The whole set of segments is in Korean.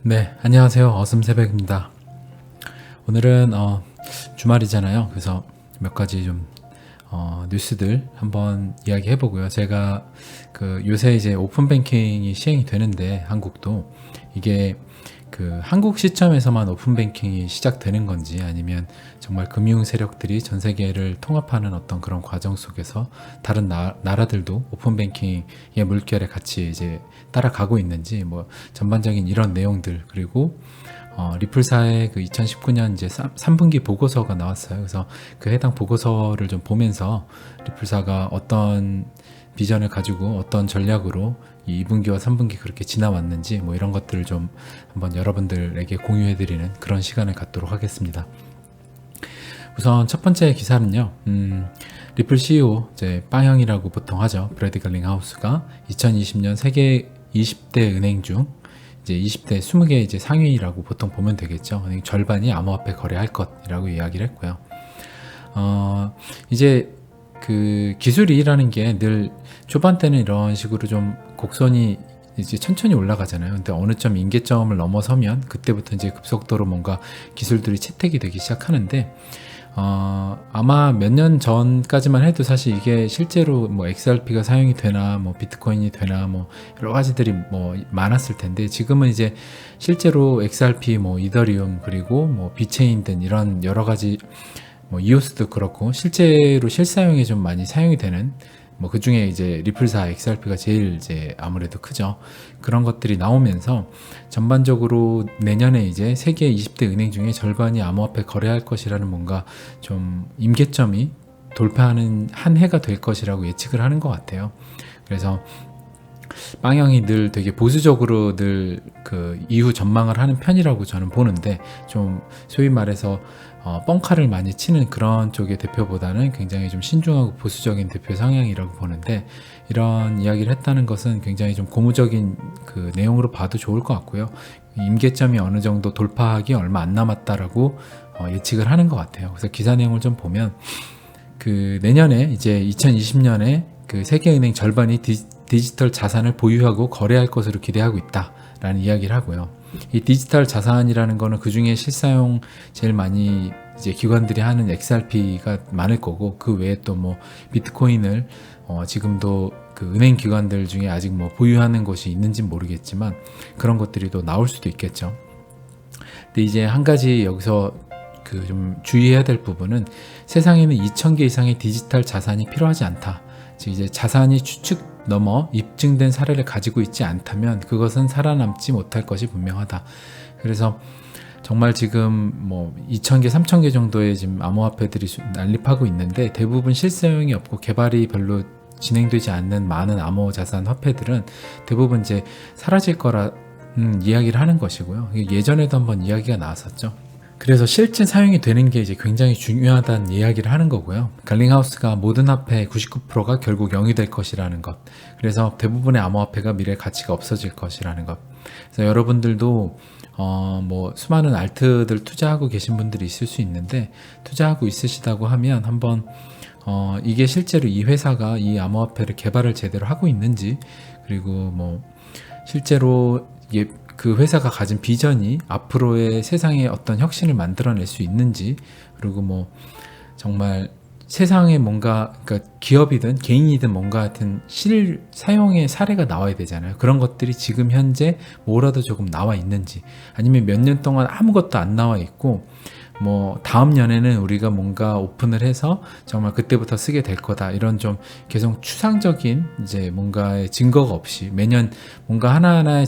네, 안녕하세요. 어슴새벽입니다. 오늘은 주말이잖아요. 그래서 몇 가지 좀 뉴스들 한번 이야기해 보고요. 제가 요새 이제 오픈 뱅킹이 시행이 되는데 한국도 이게 한국 시점에서만 오픈 뱅킹이 시작되는 건지 아니면 정말 금융 세력들이 전 세계를 통합하는 어떤 그런 과정 속에서 다른 나라들도 오픈 뱅킹의 물결에 같이 이제 따라가고 있는지 뭐 전반적인 이런 내용들, 그리고 리플사의 2019년 이제 3분기 보고서가 나왔어요. 그래서 그 해당 보고서를 좀 보면서 리플사가 어떤 비전을 가지고 어떤 전략으로 이 2분기와 3분기 그렇게 지나왔는지 뭐 이런 것들을 좀 한번 여러분들에게 공유해드리는 그런 시간을 갖도록 하겠습니다. 우선 첫 번째 기사는요, 리플 CEO 이제 빵형이라고 보통 하죠. 브래드 갈링하우스가 2020년 세계 20대 은행 중 이제 20대 20개 이제 상위라고 보통 보면 되겠죠. 절반이 암호화폐 거래할 것이라고 이야기를 했고요. 이제 기술이라는 게 늘 초반 때는 이런 식으로 좀 곡선이 이제 천천히 올라가잖아요. 근데 어느 점 임계점을 넘어서면 그때부터 이제 급속도로 뭔가 기술들이 채택이 되기 시작하는데, 아마 몇 년 전까지만 해도 사실 이게 실제로 뭐 XRP가 사용이 되나 뭐 비트코인이 되나 뭐 여러 가지들이 뭐 많았을 텐데, 지금은 이제 실제로 XRP 뭐 이더리움 그리고 뭐 비체인 등 이런 여러 가지 뭐 이오스도 그렇고 실제로 실사용에 좀 많이 사용이 되는 뭐 그 중에 이제 리플사 XRP가 제일 이제 아무래도 크죠. 그런 것들이 나오면서 전반적으로 내년에 이제 세계 20대 은행 중에 절반이 암호화폐 거래할 것이라는 뭔가 좀 임계점이 돌파하는 한 해가 될 것이라고 예측을 하는 것 같아요. 그래서 빵형이 늘 되게 보수적으로 늘 이후 전망을 하는 편이라고 저는 보는데, 좀 소위 말해서 뻥카를 많이 치는 그런 쪽의 대표보다는 굉장히 좀 신중하고 보수적인 대표 성향이라고 보는데, 이런 이야기를 했다는 것은 굉장히 좀 고무적인 내용으로 봐도 좋을 것 같고요. 임계점이 어느 정도 돌파하기 얼마 안 남았다라고 예측을 하는 것 같아요. 그래서 기사 내용을 좀 보면 내년에 이제 2020년에 세계은행 절반이 디지털 자산을 보유하고 거래할 것으로 기대하고 있다라는 이야기를 하고요. 이 디지털 자산이라는 거는 그 중에 실사용 제일 많이 이제 기관들이 하는 XRP가 많을 거고, 그 외에 또 뭐 비트코인을 지금도 은행 기관들 중에 아직 뭐 보유하는 것이 있는지 모르겠지만 그런 것들이 또 나올 수도 있겠죠. 근데 이제 한 가지 여기서 좀 주의해야 될 부분은, 세상에는 2,000개 이상의 디지털 자산이 필요하지 않다. 즉 이제 자산이 추측 넘어 입증된 사례를 가지고 있지 않다면 그것은 살아남지 못할 것이 분명하다. 그래서 정말 지금 뭐 2,000개, 3,000개 정도의 지금 암호화폐들이 난립하고 있는데, 대부분 실사용이 없고 개발이 별로 진행되지 않는 많은 암호 자산 화폐들은 대부분 이제 사라질 거라 이야기를 하는 것이고요. 예전에도 한번 이야기가 나왔었죠. 그래서 실제 사용이 되는 게 이제 굉장히 중요하다는 이야기를 하는 거고요. 갈링하우스가 모든 화폐의 99%가 결국 0이 될 것이라는 것. 그래서 대부분의 암호화폐가 미래 가치가 없어질 것이라는 것. 그래서 여러분들도 뭐 수많은 알트들 투자하고 계신 분들이 있을 수 있는데, 투자하고 있으시다고 하면 한번 이게 실제로 이 회사가 이 암호화폐를 개발을 제대로 하고 있는지, 그리고 뭐 실제로 이게 그 회사가 가진 비전이 앞으로의 세상에 어떤 혁신을 만들어낼 수 있는지, 그리고 뭐 정말 세상에 뭔가, 그러니까 기업이든 개인이든 뭔가 하여튼 사용의 사례가 나와야 되잖아요. 그런 것들이 지금 현재 뭐라도 조금 나와 있는지, 아니면 몇 년 동안 아무것도 안 나와 있고 뭐 다음 년에는 우리가 뭔가 오픈을 해서 정말 그때부터 쓰게 될 거다, 이런 좀 계속 추상적인 이제 뭔가의 증거가 없이 매년 뭔가 하나하나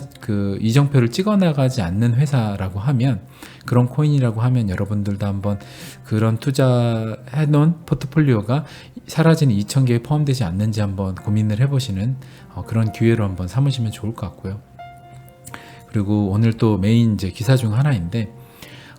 이정표를 찍어 나가지 않는 회사라고 하면, 그런 코인이라고 하면 여러분들도 한번 그런 투자해 놓은 포트폴리오가 사라지는 2,000개에 포함되지 않는지 한번 고민을 해보시는 그런 기회로 한번 삼으시면 좋을 것 같고요. 그리고 오늘 또 메인 이제 기사 중 하나인데,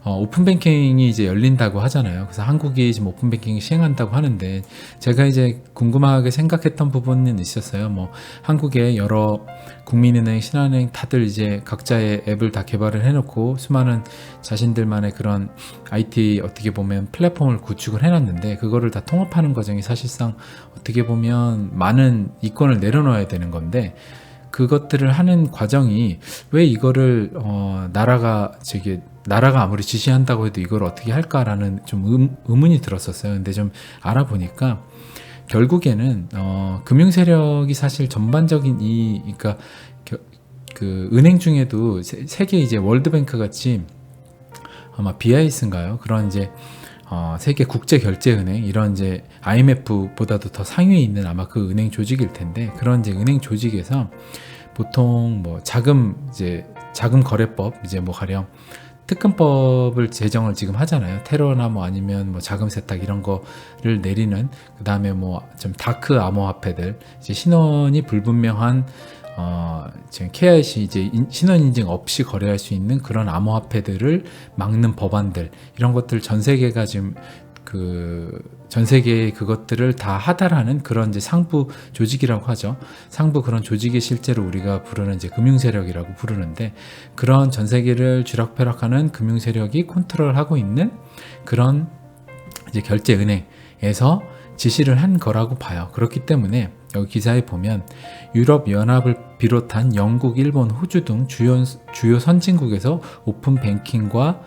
오픈뱅킹이 이제 열린다고 하잖아요. 그래서 한국이 지금 오픈뱅킹 시행한다고 하는데, 제가 이제 궁금하게 생각했던 부분은 있었어요. 뭐 한국의 여러 국민은행, 신한은행 다들 이제 각자의 앱을 다 개발을 해놓고 수많은 자신들만의 그런 IT 어떻게 보면 플랫폼을 구축을 해놨는데, 그거를 다 통합하는 과정이 사실상 어떻게 보면 많은 이권을 내려놓아야 되는 건데, 그것들을 하는 과정이 왜 이거를 나라가 아무리 지시한다고 해도 이걸 어떻게 할까라는 좀 의문이 들었었어요. 근데 좀 알아보니까 결국에는 금융 세력이 사실 전반적인 그러니까 그 은행 중에도 세계 이제 월드뱅크 같이 아마 BIS인가요? 그런 이제 세계 국제결제은행 이런 이제 IMF보다도 더 상위에 있는 아마 그 은행 조직일 텐데, 그런 이제 은행 조직에서 보통 뭐 자금 거래법 이제 뭐 가령 특검법을 제정을 지금 하잖아요. 테러나 뭐 아니면 뭐 자금 세탁 이런 거를 내리는, 그 다음에 뭐 좀 다크 암호화폐들, 이제 신원이 불분명한 지금 KIC 이제 신원 인증 없이 거래할 수 있는 그런 암호화폐들을 막는 법안들, 이런 것들 전 세계가 지금 전 세계에 그것들을 다 하달하는 그런 이제 상부 조직이라고 하죠. 상부 그런 조직이 실제로 우리가 부르는 이제 금융 세력이라고 부르는데, 그런 전 세계를 쥐락펴락하는 금융 세력이 컨트롤하고 있는 그런 이제 결제 은행에서 지시를 한 거라고 봐요. 그렇기 때문에 여기 기사에 보면 유럽 연합을 비롯한 영국, 일본, 호주 등 주요 선진국에서 오픈 뱅킹과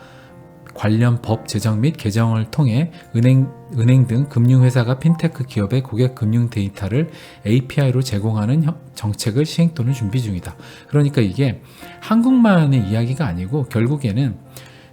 관련 법 제정 및 개정을 통해 은행 등 금융회사가 핀테크 기업의 고객 금융 데이터를 API로 제공하는 정책을 시행 또는 준비 중이다. 그러니까 이게 한국만의 이야기가 아니고 결국에는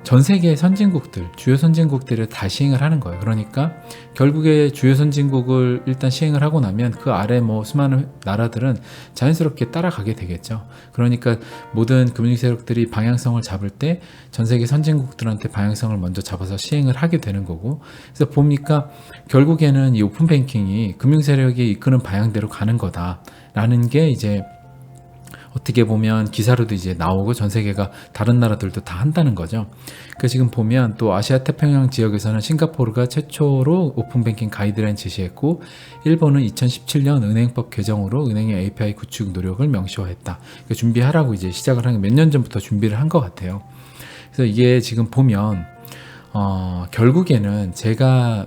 전 세계의 선진국들, 주요 선진국들을 다 시행을 하는 거예요. 그러니까 결국에 주요 선진국을 일단 시행을 하고 나면 그 아래 뭐 수많은 나라들은 자연스럽게 따라가게 되겠죠. 그러니까 모든 금융 세력들이 방향성을 잡을 때 전 세계 선진국들한테 방향성을 먼저 잡아서 시행을 하게 되는 거고, 그래서 보니까 결국에는 이 오픈 뱅킹이 금융 세력이 이끄는 방향대로 가는 거다라는 게 이제 어떻게 보면 기사로도 이제 나오고 전 세계가 다른 나라들도 다 한다는 거죠. 그 지금 보면 또 아시아 태평양 지역에서는 싱가포르가 최초로 오픈뱅킹 가이드라인 제시했고, 일본은 2017년 은행법 개정으로 은행의 API 구축 노력을 명시화했다. 그러니까 준비하라고 이제 시작을 한 게 몇 년 전부터 준비를 한 것 같아요. 그래서 이게 지금 보면 결국에는 제가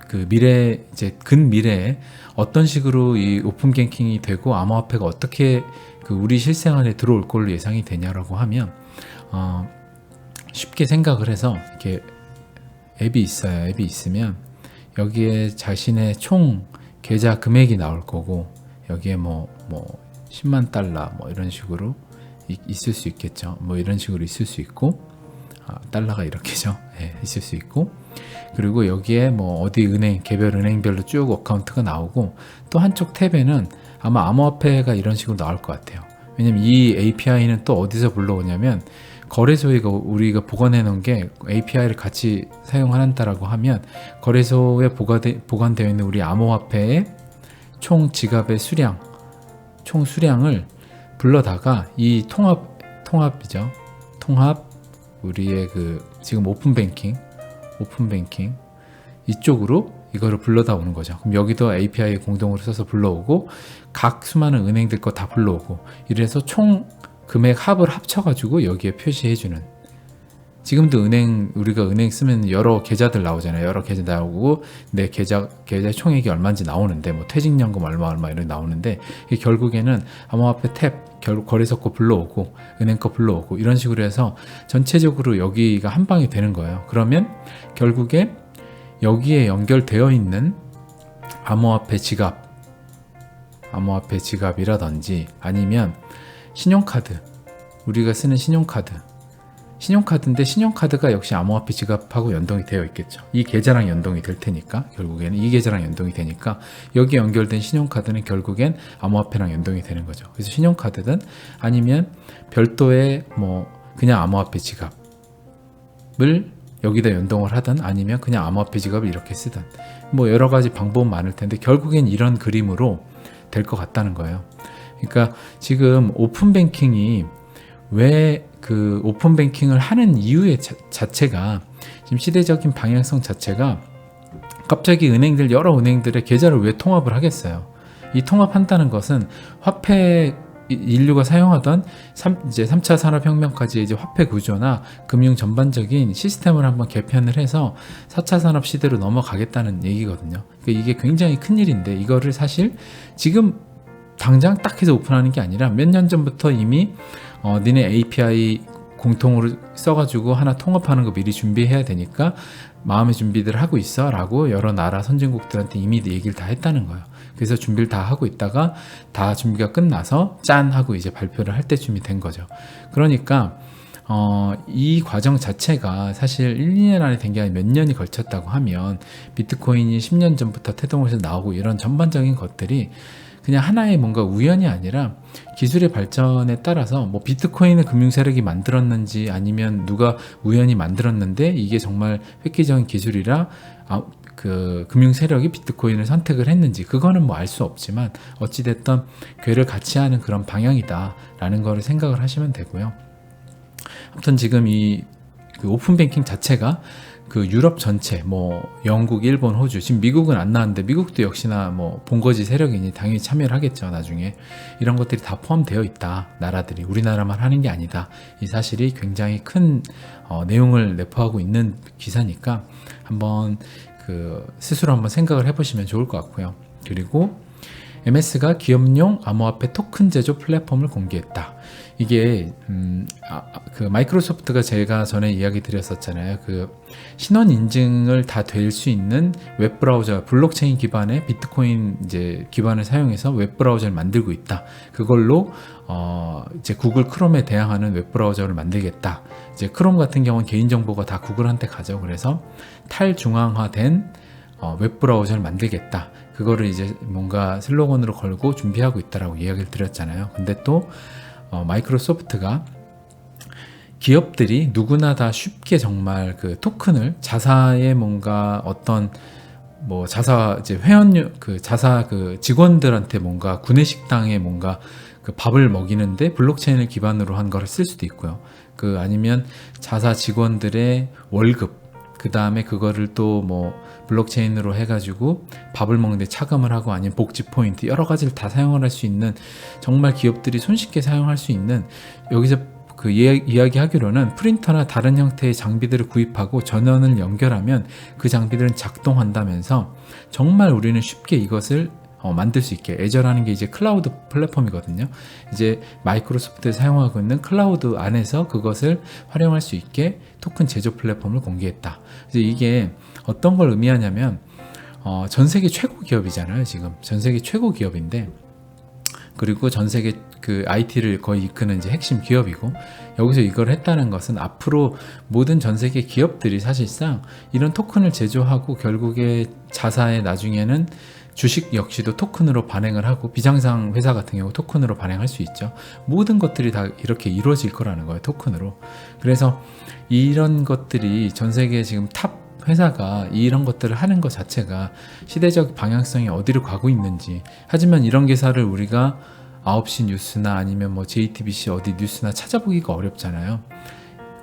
그 미래 이제 근미래에 어떤 식으로 이 오픈뱅킹이 되고 암호화폐가 어떻게 우리 실생활에 들어올 걸로 예상이 되냐라고 하면 쉽게 생각을 해서 이렇게 앱이 있어요. 앱이 있으면 여기에 자신의 총 계좌 금액이 나올 거고, 여기에 뭐 10만 달러 뭐 이런 식으로 있을 수 있겠죠. 뭐 이런 식으로 있을 수 있고, 달러가 이렇게죠. 네, 있을 수 있고, 그리고 여기에 뭐 어디 은행, 개별 은행별로 쭉 어카운트가 나오고, 또 한쪽 탭에는 아마 암호화폐가 이런 식으로 나올 것 같아요. 왜냐면 이 API는 또 어디서 불러오냐면, 거래소에 우리가 보관해 놓은 게 API를 같이 사용한다라고 하면 거래소에 보관되어 있는 우리 암호화폐의 총 지갑의 총 수량을 불러다가 이 통합이죠. 우리의 지금 오픈뱅킹 이쪽으로 이거를 불러다 오는 거죠. 그럼 여기도 API 공동으로 써서 불러오고, 각 수많은 은행들 거 다 불러오고, 이래서 총 금액 합을 합쳐가지고 여기에 표시해주는. 지금도 우리가 은행 쓰면 여러 계좌들 나오잖아요. 여러 계좌 나오고 내 계좌 총액이 얼마인지 나오는데, 뭐 퇴직연금 얼마 이런 나오는데, 이게 결국에는 암호화폐 탭 거래소 거 불러오고 은행 거 불러오고 이런 식으로 해서 전체적으로 여기가 한 방이 되는 거예요. 그러면 결국에 여기에 연결되어 있는 암호화폐 지갑이라든지 아니면 신용카드, 우리가 쓰는 신용카드인데 신용카드가 역시 암호화폐 지갑하고 연동이 되어 있겠죠. 이 계좌랑 연동이 될 테니까, 결국에는 이 계좌랑 연동이 되니까 여기에 연결된 신용카드는 결국엔 암호화폐랑 연동이 되는 거죠. 그래서 신용카드든 아니면 별도의 뭐 그냥 암호화폐 지갑을 여기다 연동을 하든, 아니면 그냥 암호화폐 지갑을 이렇게 쓰든, 뭐 여러 가지 방법은 많을 텐데 결국엔 이런 그림으로 될 것 같다는 거예요. 그러니까 지금 오픈뱅킹이 왜 오픈뱅킹을 하는 이유의 자체가, 지금 시대적인 방향성 자체가 갑자기 여러 은행들의 계좌를 왜 통합을 하겠어요. 이 통합한다는 것은 화폐, 인류가 사용하던 이제 3차 산업혁명까지 이제 화폐 구조나 금융 전반적인 시스템을 한번 개편을 해서 4차 산업 시대로 넘어가겠다는 얘기거든요. 그러니까 이게 굉장히 큰 일인데, 이거를 사실 지금 당장 딱 해서 오픈하는 게 아니라 몇 년 전부터 이미 니네 API 공통으로 써가지고 하나 통합하는 거 미리 준비해야 되니까 마음의 준비들 하고 있어 라고 여러 나라 선진국들한테 이미 얘기를 다 했다는 거예요. 그래서 준비를 다 하고 있다가 다 준비가 끝나서 짠 하고 이제 발표를 할 때쯤이 된 거죠. 그러니까 이 과정 자체가 사실 1, 2년 안에 된 게 아니라 몇 년이 걸쳤다고 하면 비트코인이 10년 전부터 태동에서 나오고 이런 전반적인 것들이 그냥 하나의 뭔가 우연이 아니라 기술의 발전에 따라서 뭐 비트코인을 금융 세력이 만들었는지 아니면 누가 우연히 만들었는데 이게 정말 획기적인 기술이라 그 금융 세력이 비트코인을 선택을 했는지 그거는 뭐 알 수 없지만 어찌됐든 궤를 같이 하는 그런 방향이다라는 거를 생각을 하시면 되고요. 아무튼 지금 그 오픈 뱅킹 자체가 그 유럽 전체, 뭐 영국, 일본, 호주, 지금 미국은 안 나왔는데 미국도 역시나 뭐 본거지 세력이니 당연히 참여를 하겠죠. 나중에 이런 것들이 다 포함되어 있다. 나라들이 우리나라만 하는 게 아니다. 이 사실이 굉장히 큰 내용을 내포하고 있는 기사니까 한번 스스로 한번 생각을 해보시면 좋을 것 같고요. 그리고 MS가 기업용 암호화폐 토큰 제조 플랫폼을 공개했다. 이게 그 마이크로소프트가 제가 전에 이야기 드렸었잖아요. 그 신원 인증을 다 될 수 있는 웹 브라우저, 블록체인 기반의 비트코인 이제 기반을 사용해서 웹 브라우저를 만들고 있다. 그걸로 이제 구글 크롬에 대항하는 웹 브라우저를 만들겠다. 이제 크롬 같은 경우는 개인 정보가 다 구글한테 가죠. 그래서 탈중앙화된 웹 브라우저를 만들겠다. 그거를 이제 뭔가 슬로건으로 걸고 준비하고 있다라고 이야기를 드렸잖아요. 근데 또 마이크로소프트가 기업들이 누구나 다 쉽게 정말 그 토큰을 자사의 뭔가 어떤 뭐 자사 이제 회원료 그 자사 그 직원들한테 뭔가 구내식당에 뭔가 그 밥을 먹이는데 블록체인을 기반으로 한 거를 쓸 수도 있고요. 그 아니면 자사 직원들의 월급 그 다음에 그거를 또 뭐 블록체인으로 해가지고 밥을 먹는데 차감을 하고 아니면 복지 포인트 여러 가지를 다 사용을 할 수 있는 정말 기업들이 손쉽게 사용할 수 있는 여기서 그 이야기하기로는 프린터나 다른 형태의 장비들을 구입하고 전원을 연결하면 그 장비들은 작동한다면서 정말 우리는 쉽게 이것을 만들 수 있게 애저라는 게 이제 클라우드 플랫폼이거든요. 이제 마이크로소프트에 사용하고 있는 클라우드 안에서 그것을 활용할 수 있게 토큰 제조 플랫폼을 공개했다. 그래서 이게 어떤 걸 의미하냐면 전 세계 최고 기업이잖아요. 지금 전 세계 최고 기업인데 그리고 전 세계 그 IT를 거의 이끄는 이제 핵심 기업이고 여기서 이걸 했다는 것은 앞으로 모든 전 세계 기업들이 사실상 이런 토큰을 제조하고 결국에 자사의 나중에는 주식 역시도 토큰으로 발행을 하고 비상장 회사 같은 경우 토큰으로 발행할 수 있죠. 모든 것들이 다 이렇게 이루어질 거라는 거예요. 토큰으로. 그래서 이런 것들이 전 세계 지금 탑 회사가 이런 것들을 하는 것 자체가 시대적 방향성이 어디로 가고 있는지 하지만 이런 기사를 우리가 9시 뉴스나 아니면 뭐 JTBC 어디 뉴스나 찾아보기가 어렵잖아요.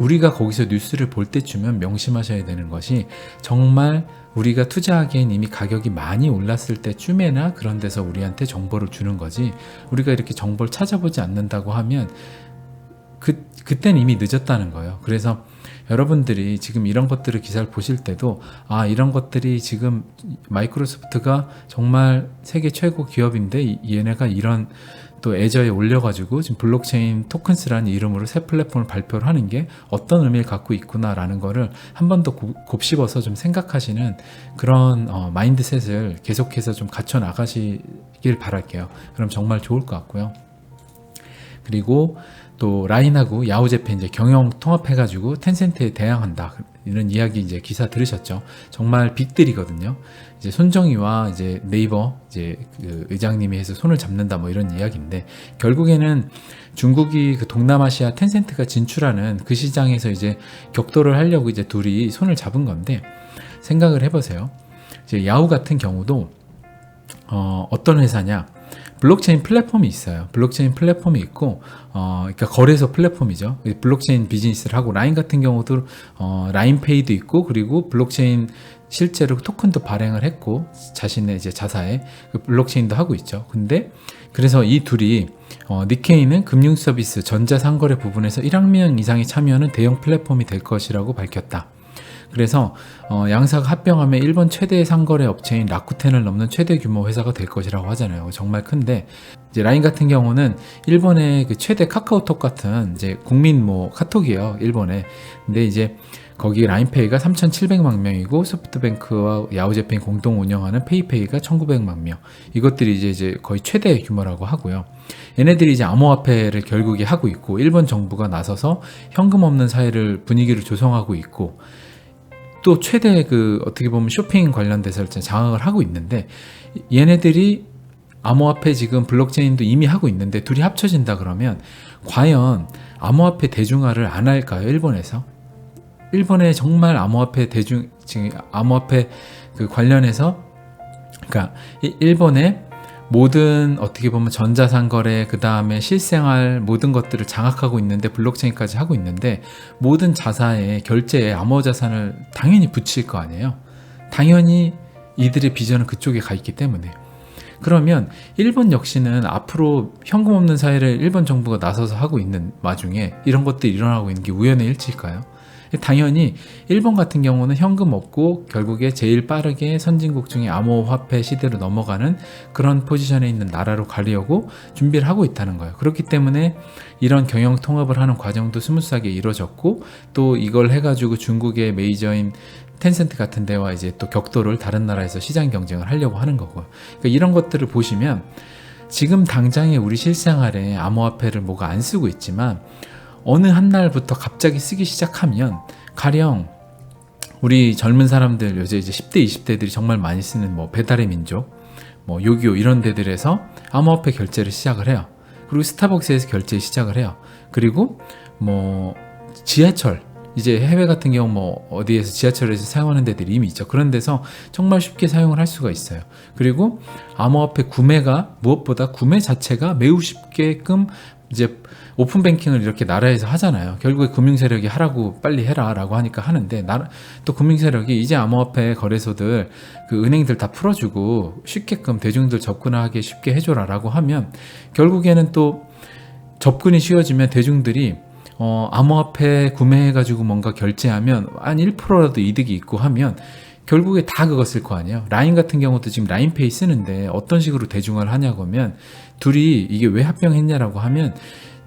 우리가 거기서 뉴스를 볼 때쯤은 명심하셔야 되는 것이 정말 우리가 투자하기엔 이미 가격이 많이 올랐을 때쯤에나 그런 데서 우리한테 정보를 주는 거지 우리가 이렇게 정보를 찾아보지 않는다고 하면 그때는 이미 늦었다는 거예요. 그래서 여러분들이 지금 이런 것들을 기사를 보실 때도 이런 것들이 지금 마이크로소프트가 정말 세계 최고 기업인데 얘네가 이런 또 애저에 올려가지고 지금 블록체인 토큰스라는 이름으로 새 플랫폼을 발표를 하는 게 어떤 의미를 갖고 있구나라는 거를 한 번 더 곱씹어서 좀 생각하시는 그런 마인드셋을 계속해서 좀 갖춰 나가시길 바랄게요. 그럼 정말 좋을 것 같고요. 그리고 또 라인하고 야후제페 이제 경영 통합해가지고 텐센트에 대항한다. 이런 이야기 이제 기사 들으셨죠? 정말 빅들이거든요. 이제 손정희와 이제 네이버 이제 그 의장님이 해서 손을 잡는다 뭐 이런 이야기인데 결국에는 중국이 그 동남아시아 텐센트가 진출하는 그 시장에서 이제 격돌을 하려고 이제 둘이 손을 잡은 건데 생각을 해보세요. 이제 야후 같은 경우도 어떤 회사냐? 블록체인 플랫폼이 있어요. 블록체인 플랫폼이 있고, 그러니까 거래소 플랫폼이죠. 블록체인 비즈니스를 하고, 라인 같은 경우도, 라인페이도 있고, 그리고 블록체인 실제로 토큰도 발행을 했고, 자신의 이제 자사에 그 블록체인도 하고 있죠. 근데, 그래서 이 둘이, 니케이는 금융 서비스, 전자상거래 부분에서 1억 명 이상이 참여하는 대형 플랫폼이 될 것이라고 밝혔다. 그래서 양사가 합병하면 일본 최대의 상거래 업체인 라쿠텐을 넘는 최대 규모 회사가 될 것이라고 하잖아요. 정말 큰데 이제 라인 같은 경우는 일본의 그 최대 카카오톡 같은 이제 국민 뭐 카톡이에요, 일본에. 근데 이제 거기 라인페이가 3,700만 명이고 소프트뱅크와 야후제펜이 공동 운영하는 페이페이가 1,900만 명. 이것들이 이제 거의 최대 규모라고 하고요. 얘네들이 이제 암호화폐를 결국에 하고 있고 일본 정부가 나서서 현금 없는 사회를 분위기를 조성하고 있고 또 최대 그 어떻게 보면 쇼핑 관련돼서 장악을 하고 있는데 얘네들이 암호화폐 지금 블록체인도 이미 하고 있는데 둘이 합쳐진다 그러면 과연 암호화폐 대중화를 안 할까요? 일본에서? 일본에 정말 암호화폐 지금 암호화폐 그 관련해서 그러니까 일본의 모든 어떻게 보면 전자상거래 그 다음에 실생활 모든 것들을 장악하고 있는데 블록체인까지 하고 있는데 모든 자사의 결제에 암호자산을 당연히 붙일 거 아니에요. 당연히 이들의 비전은 그쪽에 가 있기 때문에. 그러면 일본 역시는 앞으로 현금 없는 사회를 일본 정부가 나서서 하고 있는 와중에 이런 것들이 일어나고 있는 게 우연의 일치일까요? 당연히 일본 같은 경우는 현금 없고 결국에 제일 빠르게 선진국 중에 암호화폐 시대로 넘어가는 그런 포지션에 있는 나라로 가려고 준비를 하고 있다는 거예요. 그렇기 때문에 이런 경영 통합을 하는 과정도 스무스하게 이루어졌고 또 이걸 해가지고 중국의 메이저인 텐센트 같은 데와 이제 또 격도를 다른 나라에서 시장 경쟁을 하려고 하는 거고. 그러니까 이런 것들을 보시면 지금 당장에 우리 실생활에 암호화폐를 뭐가 안 쓰고 있지만 어느 한 날부터 갑자기 쓰기 시작하면 가령 우리 젊은 사람들 요새 이제 10대 20대들이 정말 많이 쓰는 뭐 배달의 민족 뭐 요기요 이런 데들에서 암호화폐 결제를 시작을 해요. 그리고 스타벅스에서 결제 시작을 해요. 그리고 뭐 지하철 이제 해외 같은 경우 뭐 어디에서 지하철에서 사용하는 데들이 이미 있죠. 그런 데서 정말 쉽게 사용을 할 수가 있어요. 그리고 암호화폐 구매가 무엇보다 구매 자체가 매우 쉽게끔 이제 오픈 뱅킹을 이렇게 나라에서 하잖아요. 결국에 금융 세력이 하라고 빨리 해라라고 하니까 하는데 또 금융 세력이 이제 암호화폐 거래소들 그 은행들 다 풀어주고 쉽게끔 대중들 접근하게 쉽게 해줘라라고 하면 결국에는 또 접근이 쉬워지면 대중들이 암호화폐 구매해가지고 뭔가 결제하면 한 1%라도 이득이 있고 하면 결국에 다 그거 쓸 거 아니에요. 라인 같은 경우도 지금 라인페이 쓰는데 어떤 식으로 대중화를 하냐고 하면 둘이 이게 왜 합병했냐라고 하면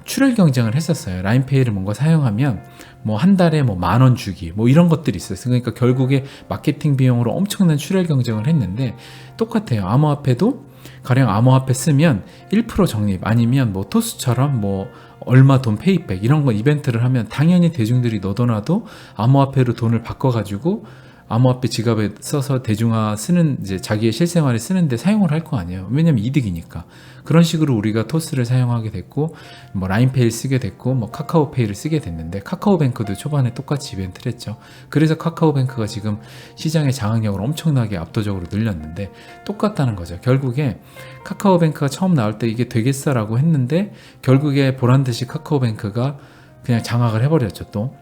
출혈 경쟁을 했었어요. 라인페이를 뭔가 사용하면 뭐 한 달에 뭐 10,000원 주기 뭐 이런 것들이 있었어요. 그러니까 결국에 마케팅 비용으로 엄청난 출혈 경쟁을 했는데 똑같아요. 암호화폐도 가령 암호화폐 쓰면 1% 적립 아니면 뭐 토스처럼 뭐 얼마 돈 페이백 이런 거 이벤트를 하면 당연히 대중들이 너도나도 암호화폐로 돈을 바꿔가지고 암호화폐 지갑에 써서 대중화 쓰는 이제 자기의 실생활에 쓰는데 사용을 할 거 아니에요. 왜냐면 이득이니까. 그런 식으로 우리가 토스를 사용하게 됐고 뭐 라인페이를 쓰게 됐고 뭐 카카오페이를 쓰게 됐는데 카카오뱅크도 초반에 똑같이 이벤트를 했죠. 그래서 카카오뱅크가 지금 시장의 장악력을 엄청나게 압도적으로 늘렸는데 똑같다는 거죠. 결국에 카카오뱅크가 처음 나올 때 이게 되겠어라고 했는데 결국에 보란듯이 카카오뱅크가 그냥 장악을 해버렸죠. 또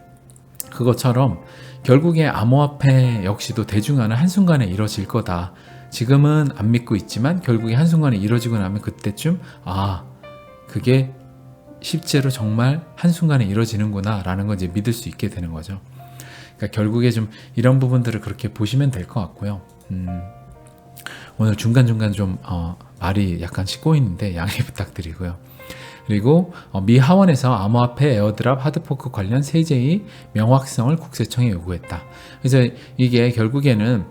그것처럼 결국에 암호화폐 역시도 대중화는 한순간에 이뤄질 거다. 지금은 안 믿고 있지만 결국에 한순간에 이뤄지고 나면 그때쯤 그게 실제로 정말 한순간에 이뤄지는구나 라는 걸 이제 믿을 수 있게 되는 거죠. 그러니까 결국에 좀 이런 부분들을 그렇게 보시면 될 것 같고요. 오늘 중간중간 좀 말이 약간씩 꼬이는데 양해 부탁드리고요. 그리고 미 하원에서 암호화폐 에어드랍 하드포크 관련 세제의 명확성을 국세청에 요구했다. 그래서 이게 결국에는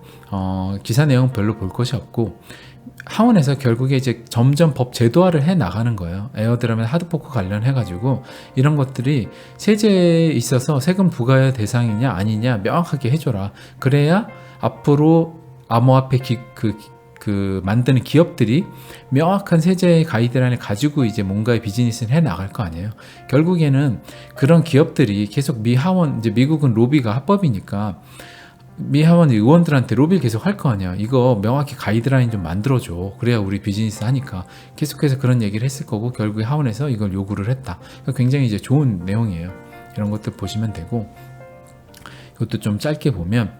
기사 내용 별로 볼 것이 없고 하원에서 결국에 이제 점점 법 제도화를 해 나가는 거예요. 에어드랍이나 하드포크 관련해 가지고 이런 것들이 세제에 있어서 세금 부과 대상이냐 아니냐 명확하게 해줘라. 그래야 앞으로 암호화폐 만드는 기업들이 명확한 세제 가이드라인을 가지고 이제 뭔가의 비즈니스를 해 나갈 거 아니에요. 결국에는 그런 기업들이 계속 미 하원, 이제 미국은 로비가 합법이니까 미 하원 의원들한테 로비를 계속 할 거 아니야. 이거 명확히 가이드라인 좀 만들어줘. 그래야 우리 비즈니스 하니까. 계속해서 그런 얘기를 했을 거고 결국에 하원에서 이걸 요구를 했다. 그러니까 굉장히 이제 좋은 내용이에요. 이런 것들 보시면 되고 이것도 좀 짧게 보면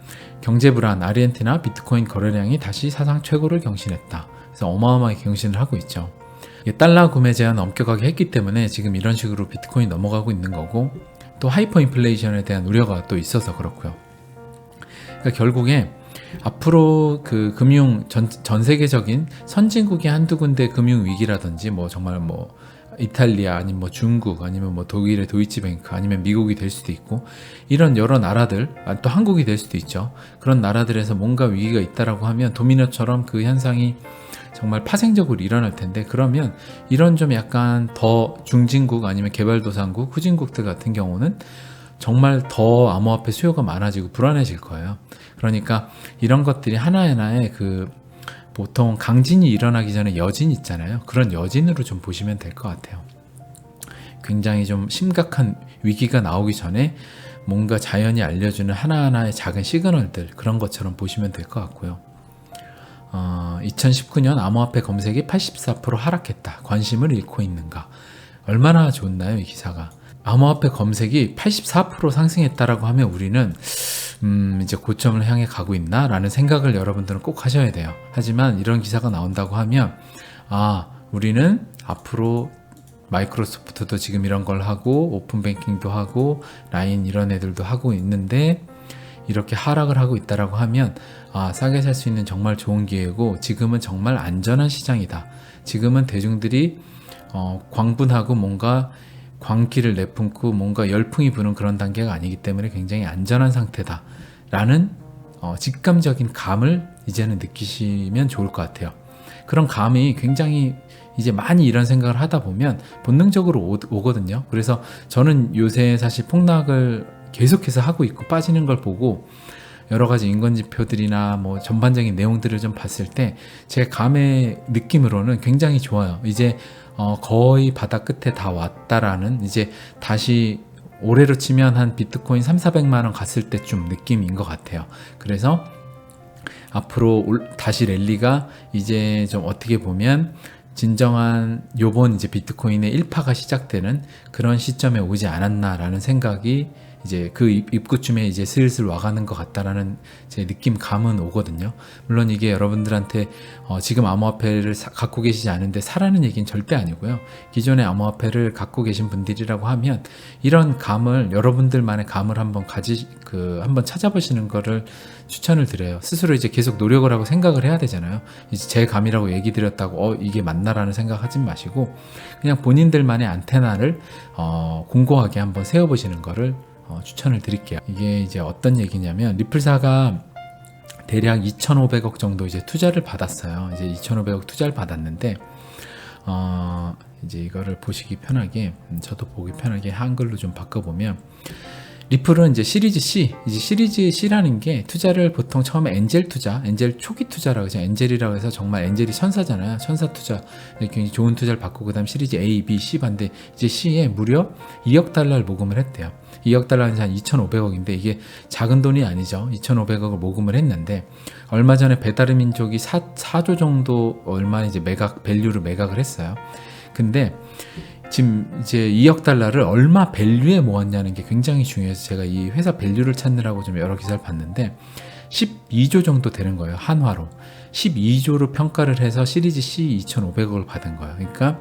경제 불안, 아르헨티나 비트코인 거래량이 다시 사상 최고를 경신했다. 그래서 어마어마하게 경신을 하고 있죠. 달러 구매 제한 엄격하게 했기 때문에 지금 이런 식으로 비트코인이 넘어가고 있는 거고 또 하이퍼 인플레이션에 대한 우려가 또 있어서 그렇고요. 그러니까 결국에 앞으로 그 금융 전 세계적인 선진국의 한두 군데 금융 위기라든지 뭐 정말 뭐 이탈리아 아니면 뭐 중국 아니면 뭐 독일의 도이치뱅크 아니면 미국이 될 수도 있고 이런 여러 나라들 또 한국이 될 수도 있죠. 그런 나라들에서 뭔가 위기가 있다라고 하면 도미노처럼 그 현상이 정말 파생적으로 일어날 텐데, 그러면 이런 좀 약간 더 중진국 아니면 개발도상국 후진국들 같은 경우는 정말 더 암호화폐 수요가 많아지고 불안해질 거예요. 그러니까 이런 것들이 하나하나의 그 보통 강진이 일어나기 전에 여진 있잖아요. 그런 여진으로 좀 보시면 될 것 같아요. 굉장히 좀 심각한 위기가 나오기 전에 뭔가 자연이 알려주는 하나하나의 작은 시그널들, 그런 것처럼 보시면 될 것 같고요. 2019년 암호화폐 검색이 84% 하락했다. 관심을 잃고 있는가? 얼마나 좋나요, 이 기사가? 암호화폐 검색이 84% 상승했다라고 하면 우리는 이제 고점을 향해 가고 있나? 라는 생각을 여러분들은 꼭 하셔야 돼요. 하지만 이런 기사가 나온다고 하면 우리는 앞으로 마이크로소프트도 지금 이런 걸 하고 오픈뱅킹도 하고 라인 이런 애들도 하고 있는데 이렇게 하락을 하고 있다라고 하면 싸게 살 수 있는 정말 좋은 기회고, 지금은 정말 안전한 시장이다. 지금은 대중들이 광분하고 뭔가 광기를 내뿜고 뭔가 열풍이 부는 그런 단계가 아니기 때문에 굉장히 안전한 상태다 라는 직감적인 감을 이제는 느끼시면 좋을 것 같아요. 그런 감이 굉장히 이제 많이 이런 생각을 하다 보면 본능적으로 오거든요. 그래서 저는 요새 사실 폭락을 계속해서 하고 있고 빠지는 걸 보고 여러 가지 인권지표들이나 뭐 전반적인 내용들을 좀 봤을 때 제 감의 느낌으로는 굉장히 좋아요. 이제 거의 바닥 끝에 다 왔다라는, 이제 다시 올해로 치면 한 비트코인 3,400만 원 갔을 때쯤 느낌인 것 같아요. 그래서 앞으로 다시 랠리가 이제 좀 어떻게 보면 진정한 요번 이제 비트코인의 1파가 시작되는 그런 시점에 오지 않았나라는 생각이 이제 그 입구쯤에 이제 슬슬 와가는 것 같다라는 제 느낌 감은 오거든요. 물론 이게 여러분들한테 지금 암호화폐를 갖고 계시지 않은데 사라는 얘기는 절대 아니고요. 기존의 암호화폐를 갖고 계신 분들이라고 하면 이런 감을, 여러분들만의 감을 한번 한번 찾아보시는 거를 추천을 드려요. 스스로 이제 계속 노력을 하고 생각을 해야 되잖아요. 이제 제 감이라고 얘기 드렸다고 이게 맞나라는 생각하지 마시고 그냥 본인들만의 안테나를 공고하게 한번 세워보시는 거를 추천을 드릴게요. 이게 이제 어떤 얘기냐면 리플사가 대략 2,500억 정도 이제 투자를 받았어요. 이제 2,500억 투자를 받았는데 이제 이거를 보시기 편하게, 저도 보기 편하게 한글로 좀 바꿔보면, 리플은 이제 시리즈 C, 이제 시리즈 C라는 게 투자를 보통 처음에 엔젤 투자, 엔젤 초기 투자라고 해서 엔젤이라고 해서 정말 엔젤이 천사잖아요. 천사 투자, 굉장히 좋은 투자를 받고 그다음 시리즈 A, B, C 반대 이제 C에 무려 2억 달러를 모금을 했대요. 2억 달러는 한 2,500억인데 이게 작은 돈이 아니죠. 2,500억을 모금을 했는데 얼마 전에 배달의 민족이 4조 정도 얼마 이제 밸류를 매각을 했어요. 근데 지금 이제 2억 달러를 얼마 밸류에 모았냐는 게 굉장히 중요해서 제가 이 회사 밸류를 찾느라고 좀 여러 기사를 봤는데 12조 정도 되는 거예요. 한화로 12조로 평가를 해서 시리즈 C 2,500억을 받은 거예요. 그러니까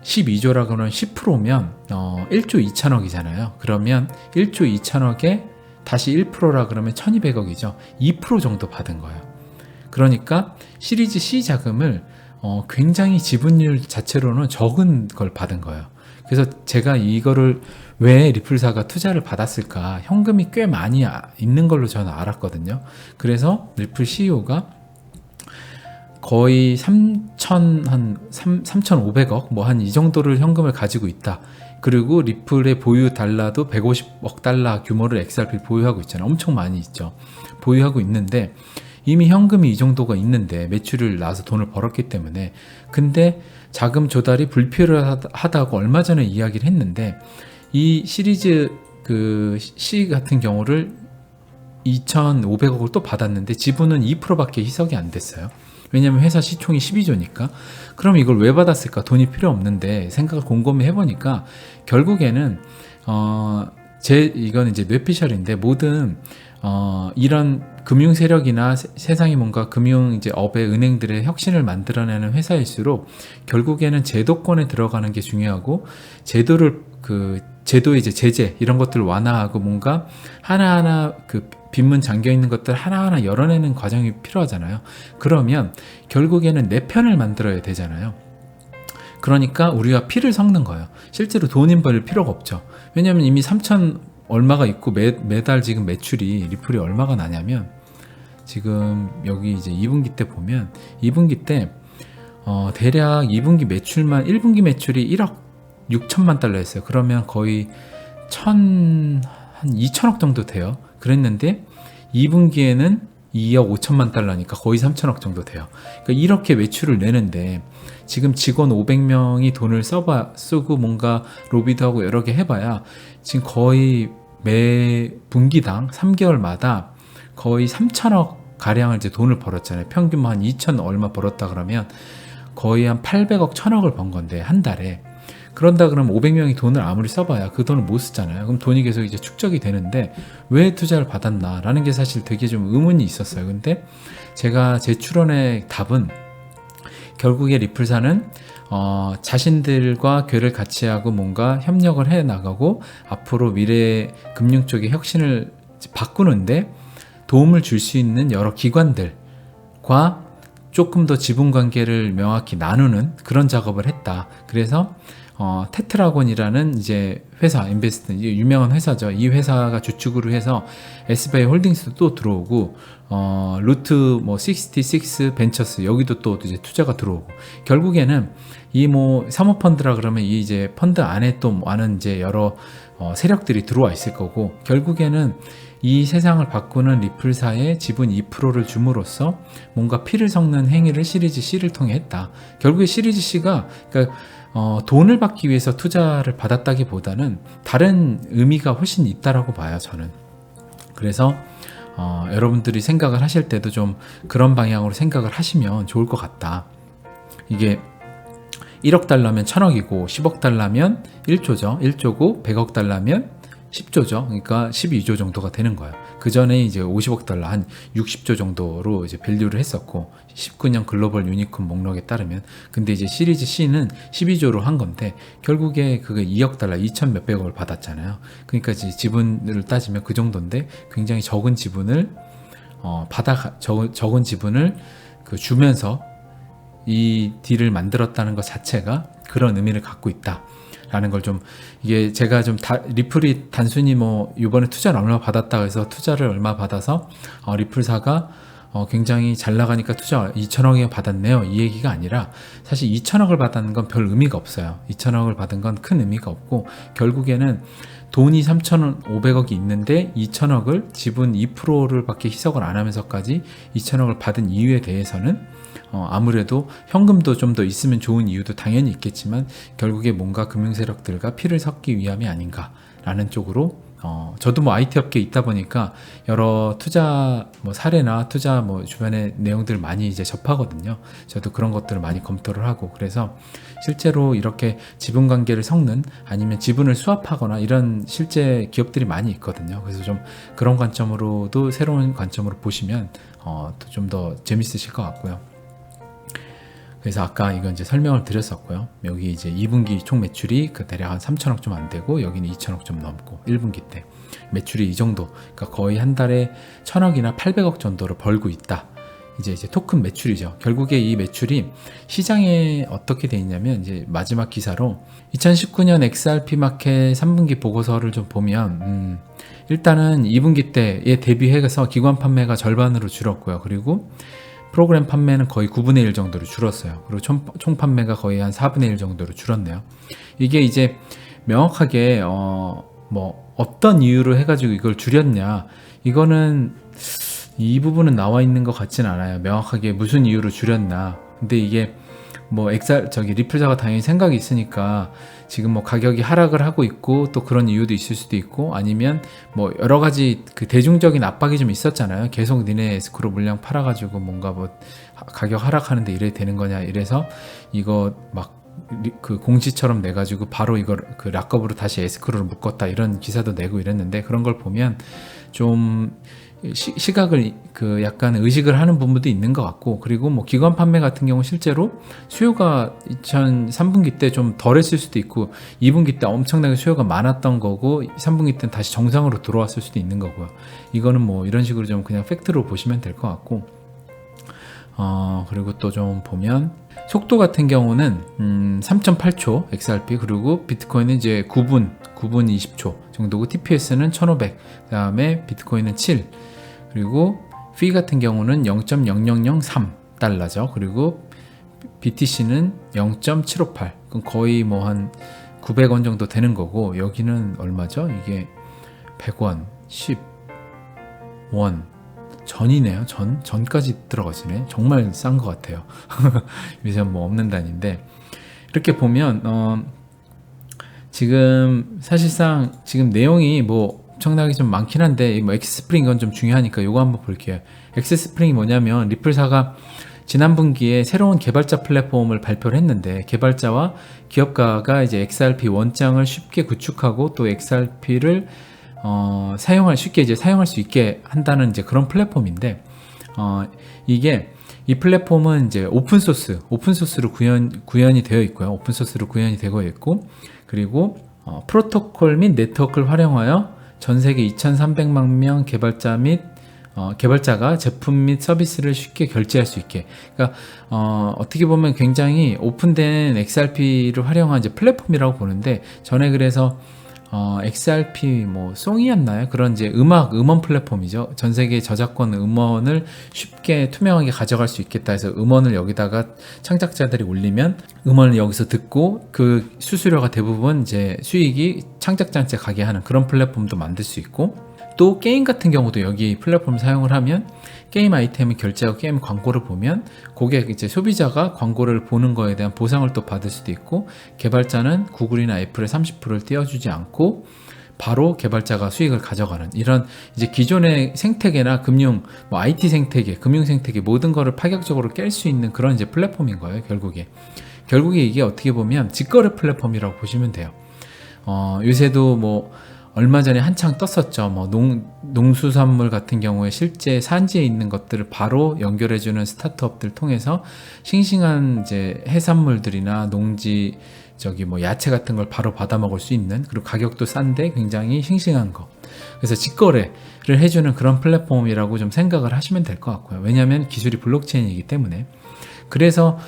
12조라고 하면 10%면 1조 2천억이잖아요. 그러면 1조 2천억에 다시 1%라 그러면 1,200억이죠. 2% 정도 받은 거예요. 그러니까 시리즈 C 자금을 굉장히 지분율 자체로는 적은 걸 받은 거예요. 그래서 제가 이거를 왜 리플사가 투자를 받았을까, 현금이 꽤 많이 있는 걸로 저는 알았거든요. 그래서 리플 CEO가 거의 3,500억 뭐 한 이 정도를 현금을 가지고 있다. 그리고 리플의 보유 달러도 150억 달러 규모를 XRP 보유하고 있잖아요. 엄청 많이 있죠. 보유하고 있는데 이미 현금이 이 정도가 있는데 매출을 나와서 돈을 벌었기 때문에, 근데 자금 조달이 불필요하다고 얼마 전에 이야기를 했는데 이 시리즈 그 C 같은 경우를 2,500억을 또 받았는데 지분은 2%밖에 희석이 안 됐어요. 왜냐면 회사 시총이 12조니까. 그럼 이걸 왜 받았을까? 돈이 필요 없는데 생각을 곰곰이 해보니까 결국에는 이건 이제 뇌피셜인데 모든 이런 금융 세력이나 세상이 뭔가 금융 이제 업의 은행들의 혁신을 만들어내는 회사일수록 결국에는 제도권에 들어가는 게 중요하고 제도를 그 제도의 이제 제재 이런 것들을 완화하고 뭔가 하나하나 그 빈문 잠겨 있는 것들 하나하나 열어내는 과정이 필요하잖아요. 그러면 결국에는 내 편을 만들어야 되잖아요. 그러니까 우리가 피를 섞는 거예요. 실제로 돈인 벌일 필요가 없죠. 왜냐하면 이미 3천 얼마가 있고 매달 지금 매출이 리플이 얼마가 나냐면 지금 여기 이제 2분기 때 보면 2분기 때 대략 2분기 매출만 1분기 매출이 1억 6천만 달러였어요. 그러면 거의 한 2천억 정도 돼요. 그랬는데 2분기에는 2억 5천만 달러니까 거의 3천억 정도 돼요. 그러니까 이렇게 매출을 내는데 지금 직원 500명이 돈을 쓰고 뭔가 로비도 하고 여러 개 해봐야 지금 거의 매 분기당 3개월마다 거의 3천억 가량을 이제 돈을 벌었잖아요. 평균 한 2천 얼마 벌었다 그러면 거의 한 800억 1000억을 번 건데 한 달에. 그런다 그러면 500명이 돈을 아무리 써봐야 그 돈을 못 쓰잖아요. 그럼 돈이 계속 이제 축적이 되는데 왜 투자를 받았나 라는 게 사실 되게 좀 의문이 있었어요. 근데 제가 제 추론의 답은 결국에 리플사는 자신들과 궤를 같이 하고 뭔가 협력을 해 나가고 앞으로 미래 금융 쪽의 혁신을 바꾸는데 도움을 줄 수 있는 여러 기관들과 조금 더 지분 관계를 명확히 나누는 그런 작업을 했다. 그래서 테트라곤이라는 이제 회사, 인베스트, 유명한 회사죠. 이 회사가 주축으로 해서 SBI 홀딩스도 또 들어오고, 루트 뭐 66 벤처스 여기도 또 이제 투자가 들어오고, 결국에는 이 뭐 사모펀드라 그러면 이 이제 펀드 안에 또 많은 이제 여러 세력들이 들어와 있을 거고, 결국에는 이 세상을 바꾸는 리플사의 지분 2%를 줌으로써 뭔가 피를 섞는 행위를 시리즈 C를 통해 했다. 결국에 시리즈 C가 그러니까 돈을 받기 위해서 투자를 받았다기보다는 다른 의미가 훨씬 있다라고 봐요, 저는. 그래서 여러분들이 생각을 하실 때도 좀 그런 방향으로 생각을 하시면 좋을 것 같다. 이게 1억 달러면 1000억이고 10억 달러면 1조죠. 1조고 100억 달러면 10조죠. 그러니까 12조 정도가 되는 거예요. 그 전에 이제 50억 달러 한 60조 정도로 이제 밸류를 했었고 19년 글로벌 유니콘 목록에 따르면 근데 이제 시리즈 C는 12조로 한 건데 결국에 그게 2억 달러 2천 몇백억을 받았잖아요. 그러니까 이제 지분을 따지면 그 정도인데 굉장히 적은 지분을 적은 지분을 주면서 이 딜을 만들었다는 것 자체가 그런 의미를 갖고 있다. 라는 걸 좀 이게 제가 좀 리플이 단순히 뭐 이번에 투자를 얼마 받았다 해서 투자를 얼마 받아서 리플사가 굉장히 잘 나가니까 투자 2천억에 받았네요 이 얘기가 아니라 사실 2천억을 받는 건 별 의미가 없어요. 2천억을 받은 건 큰 의미가 없고 결국에는 돈이 3,500억이 있는데 2천억을 지분 2%를 밖에 희석을 안 하면서까지 2천억을 받은 이유에 대해서는 아무래도 현금도 좀 더 있으면 좋은 이유도 당연히 있겠지만 결국에 뭔가 금융세력들과 피를 섞기 위함이 아닌가라는 쪽으로 저도 뭐 IT 업계에 있다 보니까 여러 투자 뭐 사례나 투자 뭐 주변의 내용들 많이 이제 접하거든요. 저도 그런 것들을 많이 검토를 하고 그래서 실제로 이렇게 지분 관계를 섞는 아니면 지분을 스왑하거나 이런 실제 기업들이 많이 있거든요. 그래서 좀 그런 관점으로도 새로운 관점으로 보시면 좀 더 재밌으실 것 같고요. 그래서 아까 이건 이제 설명을 드렸었고요. 여기 이제 2분기 총 매출이 대략 한 3천억 좀 안 되고 여기는 2천억 좀 넘고 1분기 때 매출이 이 정도, 그러니까 거의 한 달에 1000억이나 800억 정도를 벌고 있다. 이제 토큰 매출이죠. 결국에 이 매출이 시장에 어떻게 돼 있냐면 이제 마지막 기사로 2019년 XRP 마켓 3분기 보고서를 좀 보면 일단은 2분기 때에 대비해서 기관 판매가 절반으로 줄었고요. 그리고 프로그램 판매는 거의 9분의 1 정도로 줄었어요. 그리고 총 판매가 거의 한 4분의 1 정도로 줄었네요. 이게 이제 명확하게 뭐 어떤 이유로 해가지고 이걸 줄였냐, 이거는 이 부분은 나와 있는 것 같지는 않아요. 명확하게 무슨 이유로 줄였나. 근데 이게 뭐 리플사가 당연히 생각이 있으니까 지금 뭐 가격이 하락을 하고 있고 또 그런 이유도 있을 수도 있고 아니면 뭐 여러 가지 그 대중적인 압박이 좀 있었잖아요. 계속 니네 에스크로 물량 팔아가지고 뭔가 뭐 가격 하락하는데 이래 되는 거냐 이래서 이거 막 그 공지처럼 내가지고 바로 이걸 그 락업으로 다시 에스크로를 묶었다 이런 기사도 내고 이랬는데, 그런 걸 보면 좀 시각을 그 약간 의식을 하는 부분도 있는 것 같고, 그리고 뭐 기관 판매 같은 경우 실제로 수요가 2003분기 때 좀 덜했을 수도 있고 2분기 때 엄청나게 수요가 많았던 거고 3분기 때는 다시 정상으로 들어왔을 수도 있는 거고요. 이거는 뭐 이런 식으로 좀 그냥 팩트로 보시면 될 것 같고, 그리고 또 좀 보면 속도 같은 경우는 3.8초 XRP, 그리고 비트코인은 이제 9분 20초 정도고, TPS는 1500, 그 다음에 비트코인은 7, 그리고 피 같은 경우는 0.0003달러죠. 그리고 BTC는 0.758, 그럼 거의 뭐 한 900원 정도 되는 거고, 여기는 얼마죠? 이게 100원, 10원 전이네요. 전까지 들어가시네. 정말 싼 것 같아요. 요새 뭐 없는 단위인데, 이렇게 보면 지금 사실상 지금 내용이 뭐 엄청나게 좀 많긴 한데, 뭐 엑스스프링 이건 좀 중요하니까 요거 한번 볼게요. 엑스스프링이 뭐냐면 리플사가 지난 분기에 새로운 개발자 플랫폼을 발표를 했는데, 개발자와 기업가가 이제 XRP 원장을 쉽게 구축하고 또 XRP를 쉽게 이제 사용할 수 있게 한다는 이제 그런 플랫폼인데, 이게 이 플랫폼은 이제 오픈소스로 구현이 되어 있고요. 오픈소스로 구현이 되고 있고, 그리고 프로토콜 및 네트워크를 활용하여 전 세계 2,300만 명 개발자가 제품 및 서비스를 쉽게 결제할 수 있게. 그러니까 어떻게 보면 굉장히 오픈된 XRP를 활용한 이제 플랫폼이라고 보는데, 전에 그래서 XRP 뭐 송이었나요? 그런 이제 음원 플랫폼이죠. 전 세계 저작권 음원을 쉽게 투명하게 가져갈 수 있겠다 해서 음원을 여기다가 창작자들이 올리면 음원을 여기서 듣고 그 수수료가 대부분 이제 수익이 창작자한테 가게 하는 그런 플랫폼도 만들 수 있고, 또 게임 같은 경우도 여기 플랫폼 사용을 하면 게임 아이템을 결제하고 게임 광고를 보면 고객 이제 소비자가 광고를 보는 거에 대한 보상을 또 받을 수도 있고, 개발자는 구글이나 애플의 30%를 떼어주지 않고 바로 개발자가 수익을 가져가는, 이런 이제 기존의 생태계나 금융, 뭐 IT 생태계, 금융 생태계 모든 거를 파격적으로 깰 수 있는 그런 이제 플랫폼인 거예요. 결국에 이게 어떻게 보면 직거래 플랫폼이라고 보시면 돼요. 요새도 뭐 얼마 전에 한창 떴었죠. 뭐 농수산물 같은 경우에 실제 산지에 있는 것들을 바로 연결해주는 스타트업들 통해서 싱싱한 이제 해산물들이나 뭐 야채 같은 걸 바로 받아 먹을 수 있는, 그리고 가격도 싼데 굉장히 싱싱한 거. 그래서 직거래를 해주는 그런 플랫폼이라고 좀 생각을 하시면 될 것 같고요. 왜냐하면 기술이 블록체인이기 때문에. 그래서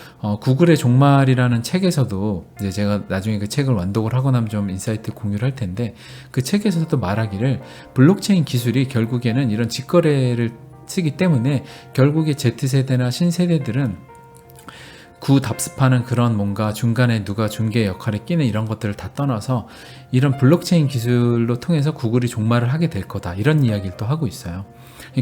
구글의 종말이라는 책에서도 이제 제가 나중에 그 책을 완독을 하고 나면 좀 인사이트 공유를 할 텐데, 그 책에서도 말하기를 블록체인 기술이 결국에는 이런 직거래를 쓰기 때문에 결국에 Z세대나 신세대들은 답습하는 그런 뭔가 중간에 누가 중개 역할에 끼는 이런 것들을 다 떠나서 이런 블록체인 기술로 통해서 구글이 종말을 하게 될 거다, 이런 이야기를 또 하고 있어요.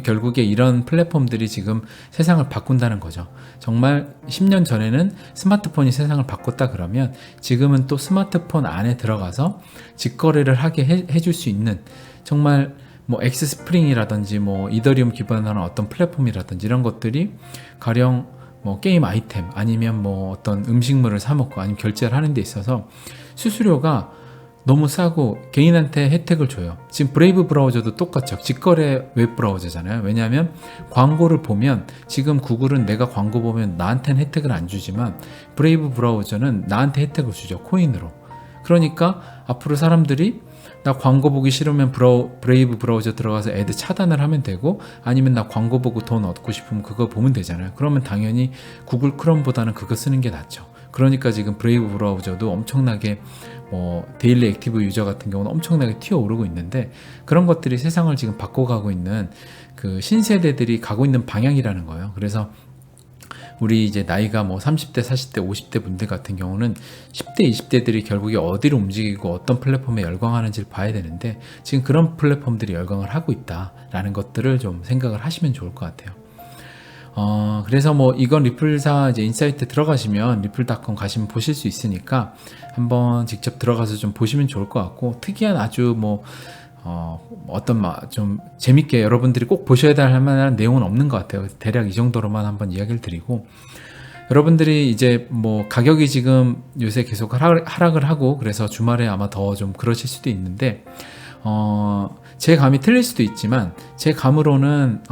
결국에 이런 플랫폼들이 지금 세상을 바꾼다는 거죠. 정말 10년 전에는 스마트폰이 세상을 바꿨다 그러면 지금은 또 스마트폰 안에 들어가서 직거래를 하게 해줄 수 있는, 정말 뭐 엑스스프링이라든지 뭐 이더리움 기반으로 어떤 플랫폼이라든지 이런 것들이 가령 뭐 게임 아이템 아니면 뭐 어떤 음식물을 사 먹고 아니면 결제를 하는 데 있어서 수수료가 너무 싸고 개인한테 혜택을 줘요. 지금 브레이브 브라우저도 똑같죠. 직거래 웹 브라우저잖아요. 왜냐하면 광고를 보면 지금 구글은 내가 광고 보면 나한테는 혜택을 안 주지만 브레이브 브라우저는 나한테 혜택을 주죠. 코인으로. 그러니까 앞으로 사람들이 나 광고 보기 싫으면 브레이브 브라우저 들어가서 애드 차단을 하면 되고, 아니면 나 광고 보고 돈 얻고 싶으면 그거 보면 되잖아요. 그러면 당연히 구글 크롬보다는 그거 쓰는 게 낫죠. 그러니까 지금 브레이브 브라우저도 엄청나게 데일리 액티브 유저 같은 경우는 엄청나게 튀어오르고 있는데, 그런 것들이 세상을 지금 바꿔가고 있는 그 신세대들이 가고 있는 방향이라는 거예요. 그래서 우리 이제 나이가 뭐 30대, 40대, 50대 분들 같은 경우는 10대, 20대들이 결국에 어디로 움직이고 어떤 플랫폼에 열광하는지를 봐야 되는데, 지금 그런 플랫폼들이 열광을 하고 있다라는 것들을 좀 생각을 하시면 좋을 것 같아요. 그래서 뭐 이건 리플사 이제 인사이트 들어가시면 리플닷컴 가시면 보실 수 있으니까 한번 직접 들어가서 좀 보시면 좋을 것 같고, 특이한 아주 좀 재밌게 여러분들이 꼭 보셔야 될 만한 내용은 없는 것 같아요. 대략 이 정도로만 한번 이야기를 드리고, 여러분들이 이제 뭐 가격이 지금 요새 계속 하락을 하고 그래서 주말에 아마 더 좀 그러실 수도 있는데 제 감이 틀릴 수도 있지만 제 감으로는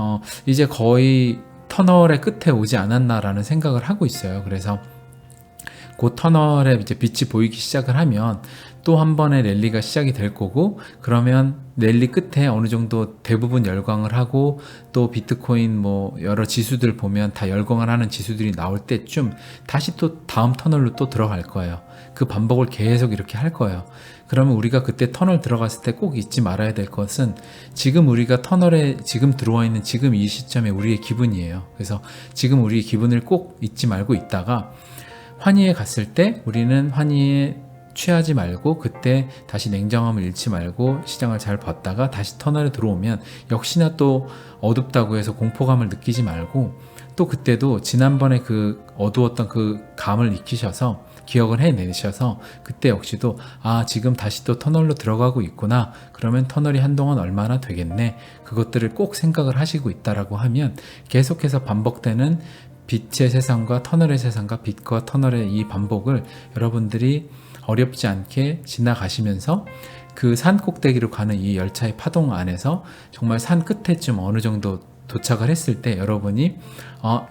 이제 거의 터널의 끝에 오지 않았나라는 생각을 하고 있어요. 그래서 그 터널에 이제 빛이 보이기 시작을 하면 또 한 번의 랠리가 시작이 될 거고, 그러면 랠리 끝에 어느 정도 대부분 열광을 하고 또 비트코인 뭐 여러 지수들 보면 다 열광을 하는 지수들이 나올 때쯤 다시 또 다음 터널로 또 들어갈 거예요. 그 반복을 계속 이렇게 할 거예요. 그러면 우리가 그때 터널 들어갔을 때 꼭 잊지 말아야 될 것은 지금 우리가 터널에 지금 들어와 있는 지금 이 시점에 우리의 기분이에요. 그래서 지금 우리의 기분을 꼭 잊지 말고 있다가 환희에 갔을 때 우리는 환희에 취하지 말고 그때 다시 냉정함을 잃지 말고 시장을 잘 봤다가 다시 터널에 들어오면 역시나 또 어둡다고 해서 공포감을 느끼지 말고 또 그때도 지난번에 그 어두웠던 그 감을 익히셔서 기억을 해내셔서 그때 역시도 지금 다시 또 터널로 들어가고 있구나, 그러면 터널이 한동안 얼마나 되겠네, 그것들을 꼭 생각을 하시고 있다라고 하면 계속해서 반복되는 빛의 세상과 터널의 세상과 빛과 터널의 이 반복을 여러분들이 어렵지 않게 지나가시면서 그 산 꼭대기로 가는 이 열차의 파동 안에서 정말 산 끝에쯤 어느 정도 도착을 했을 때 여러분이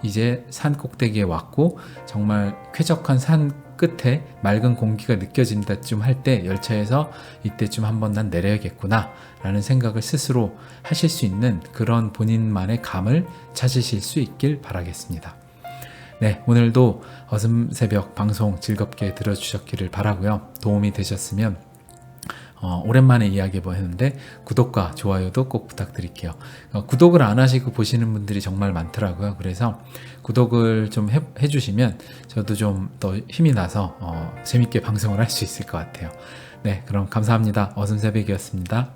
이제 산 꼭대기에 왔고 정말 쾌적한 산 끝에 맑은 공기가 느껴진다쯤 할 때 열차에서 이때쯤 한번 난 내려야겠구나 라는 생각을 스스로 하실 수 있는 그런 본인만의 감을 찾으실 수 있길 바라겠습니다. 네, 오늘도 어슴새벽 방송 즐겁게 들어주셨기를 바라고요. 도움이 되셨으면 오랜만에 이야기해보는데 구독과 좋아요도 꼭 부탁드릴게요. 구독을 안 하시고 보시는 분들이 정말 많더라고요. 그래서 구독을 좀 해주시면 저도 좀 더 힘이 나서 재밌게 방송을 할 수 있을 것 같아요. 네, 그럼 감사합니다. 어슴새벽이었습니다.